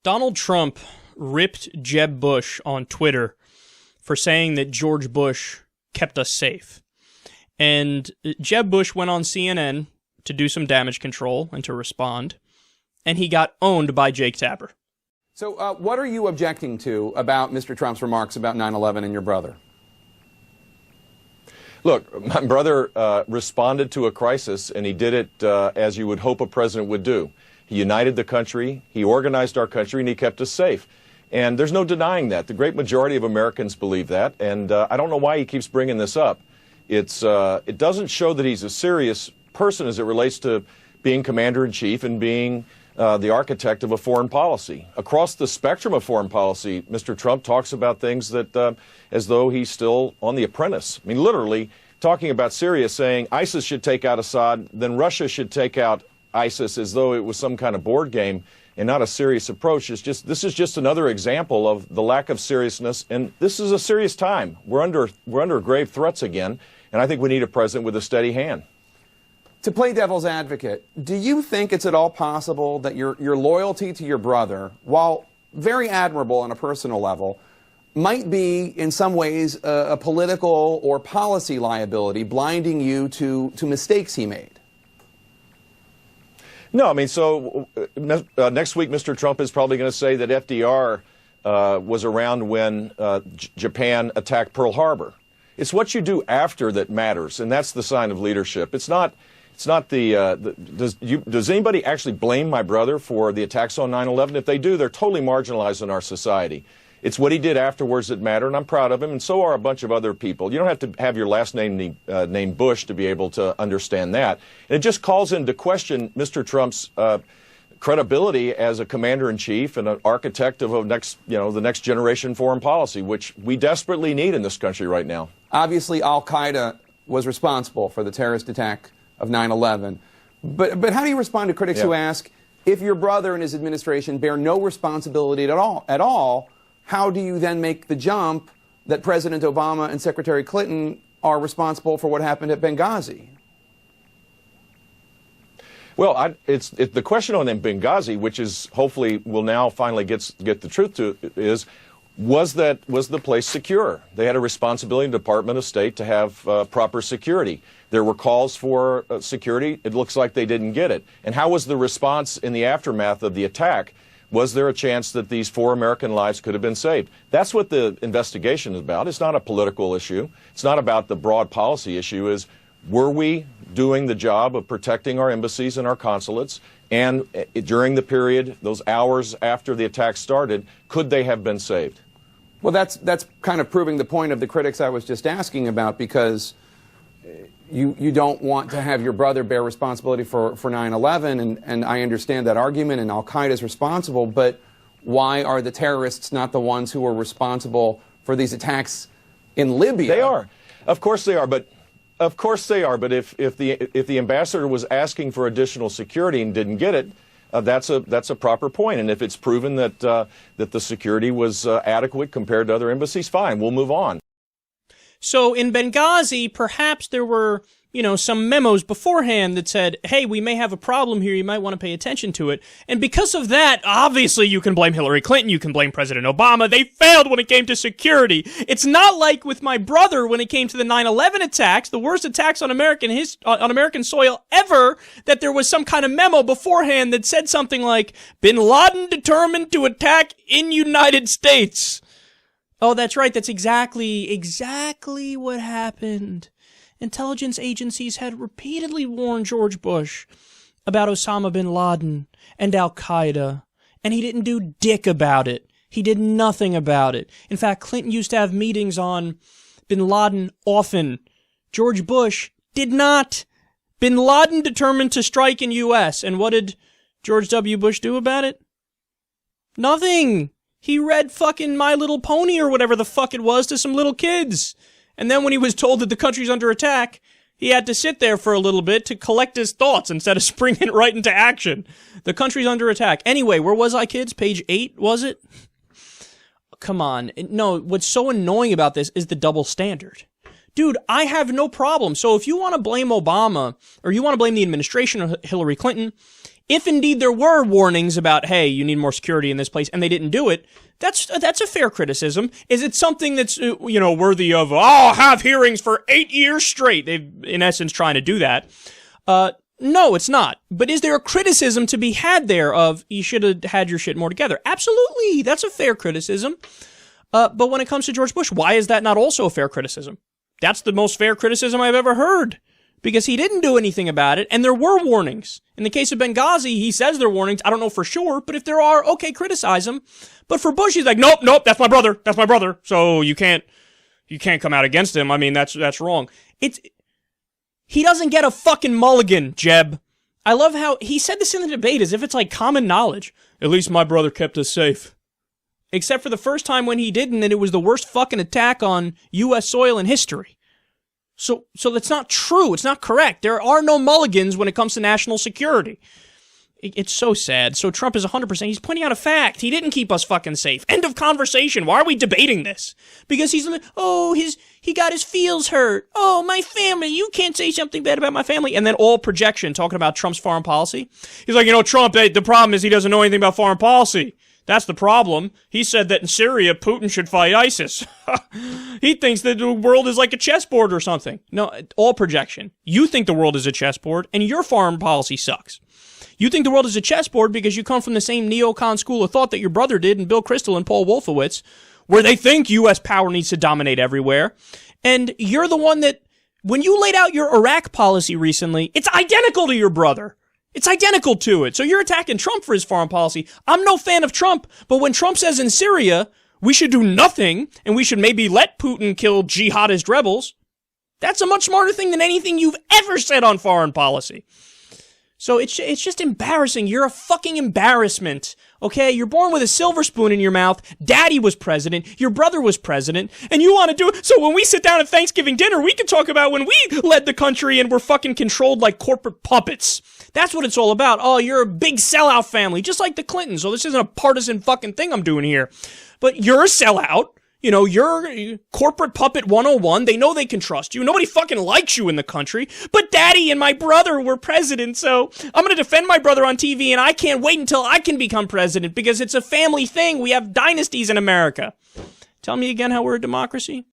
Donald Trump ripped Jeb Bush on Twitter for saying that George Bush kept us safe. And Jeb Bush went on CNN to do some damage control and to respond, and he got owned by Jake Tapper. So what are you objecting to about Mr. Trump's remarks about 9/11 and your brother? Look, my brother responded to a crisis, and he did it as you would hope a president would do. He united the country, he organized our country, and he kept us safe. And there's no denying that. The great majority of Americans believe that, and I don't know why he keeps bringing this up. It doesn't show that he's a serious person as it relates to being commander-in-chief and being the architect of a foreign policy. Across the spectrum of foreign policy, Mr. Trump talks about things that as though he's still on The Apprentice. I mean, literally talking about Syria, saying ISIS should take out Assad, then Russia should take out ISIS, as though it was some kind of board game and not a serious approach. This is just another example of the lack of seriousness, and this is a serious time. We're under grave threats again, and I think we need a president with a steady hand. To play devil's advocate, do you think it's at all possible that your loyalty to your brother, while very admirable on a personal level, might be in some ways a political or policy liability, blinding you to mistakes he made? No, I mean, so next week Mr. Trump is probably going to say that FDR was around when Japan attacked Pearl Harbor. It's what you do after that matters, and that's the sign of leadership. It's not does anybody actually blame my brother for the attacks on 9/11? If they do, they're totally marginalized in our society. It's what he did afterwards that matter, and I'm proud of him, and so are a bunch of other people. You don't have to have your last name named Bush to be able to understand that. And it just calls into question Mr. Trump's credibility as a commander-in-chief and an architect of the next generation foreign policy, which we desperately need in this country right now. Obviously, Al-Qaeda was responsible for the terrorist attack of 9/11. But how do you respond to critics who ask, if your brother and his administration bear no responsibility at all, how do you then make the jump that President Obama and Secretary Clinton are responsible for what happened at Benghazi? Well, it's the question on Benghazi, which is hopefully will now finally get the truth to, is was the place secure? They had a responsibility in the Department of State to have proper security. There were calls for security. It looks like they didn't get it. And how was the response in the aftermath of the attack? Was there a chance that these 4 American lives could have been saved? That's what the investigation is about. It's not a political issue. It's not about the broad policy issue. Were we doing the job of protecting our embassies and our consulates? And during the period, those hours after the attack started, could they have been saved? Well, that's kind of proving the point of the critics I was just asking about, because you don't want to have your brother bear responsibility for 9/11, and I understand that argument, and Al-Qaeda is responsible, but why are the terrorists not the ones who are responsible for these attacks in Libya? They are. Of course they are, but if the ambassador was asking for additional security and didn't get it, that's a proper point. And if it's proven that the security was adequate compared to other embassies, fine, we'll move on. So in Benghazi, perhaps there were, some memos beforehand that said, hey, we may have a problem here, you might want to pay attention to it. And because of that, obviously you can blame Hillary Clinton, you can blame President Obama. They failed when it came to security. It's not like with my brother when it came to the 9/11 attacks, the worst attacks on American soil ever, that there was some kind of memo beforehand that said something like, Bin Laden determined to attack in United States. Oh, that's right. That's exactly what happened. Intelligence agencies had repeatedly warned George Bush about Osama bin Laden and Al-Qaeda, and he didn't do dick about it. He did nothing about it. In fact, Clinton used to have meetings on bin Laden often. George Bush did not. Bin Laden determined to strike in U.S., and what did George W. Bush do about it? Nothing. He read fucking My Little Pony or whatever the fuck it was to some little kids. And then when he was told that the country's under attack, he had to sit there for a little bit to collect his thoughts instead of springing right into action. The country's under attack. Anyway, where was I, kids? Page 8, was it? Come on. No, what's so annoying about this is the double standard. Dude, I have no problem. So if you want to blame Obama, or you want to blame the administration or Hillary Clinton, if indeed there were warnings about, hey, you need more security in this place, and they didn't do it, that's a fair criticism. Is it something that's, worthy of, have hearings for 8 years straight? They've, in essence, trying to do that. No, it's not. But is there a criticism to be had there of, you should have had your shit more together? Absolutely. That's a fair criticism. But when it comes to George Bush, why is that not also a fair criticism? That's the most fair criticism I've ever heard. Because he didn't do anything about it, and there were warnings. In the case of Benghazi, he says there are warnings. I don't know for sure, but if there are, okay, criticize him. But for Bush, he's like, nope, that's my brother. So you can't come out against him. I mean, that's wrong. He doesn't get a fucking mulligan, Jeb. I love how he said this in the debate as if it's like common knowledge. At least my brother kept us safe. Except for the first time when he didn't, and it was the worst fucking attack on U.S. soil in history. So that's not true. It's not correct. There are no mulligans when it comes to national security. It's so sad. So Trump is 100%. He's pointing out a fact. He didn't keep us fucking safe. End of conversation. Why are we debating this? Because he's like, he got his feels hurt. Oh, my family. You can't say something bad about my family. And then all projection talking about Trump's foreign policy. He's like, Trump, the problem is he doesn't know anything about foreign policy. That's the problem. He said that in Syria, Putin should fight ISIS. He thinks that the world is like a chessboard or something. No, all projection. You think the world is a chessboard, and your foreign policy sucks. You think the world is a chessboard because you come from the same neocon school of thought that your brother did and Bill Kristol and Paul Wolfowitz, where they think U.S. power needs to dominate everywhere. And you're the one that, when you laid out your Iraq policy recently, it's identical to your brother. It's identical to it. So you're attacking Trump for his foreign policy. I'm no fan of Trump, but when Trump says in Syria, we should do nothing, and we should maybe let Putin kill jihadist rebels, that's a much smarter thing than anything you've ever said on foreign policy. So it's just embarrassing. You're a fucking embarrassment. Okay? You're born with a silver spoon in your mouth. Daddy was president. Your brother was president. And you want to do it. So when we sit down at Thanksgiving dinner, we can talk about when we led the country and were fucking controlled like corporate puppets. That's what it's all about. Oh, you're a big sellout family, just like the Clintons. So this isn't a partisan fucking thing I'm doing here. But you're a sellout. You're corporate puppet 101. They know they can trust you. Nobody fucking likes you in the country. But Daddy and my brother were president, so I'm going to defend my brother on TV, and I can't wait until I can become president because it's a family thing. We have dynasties in America. Tell me again how we're a democracy?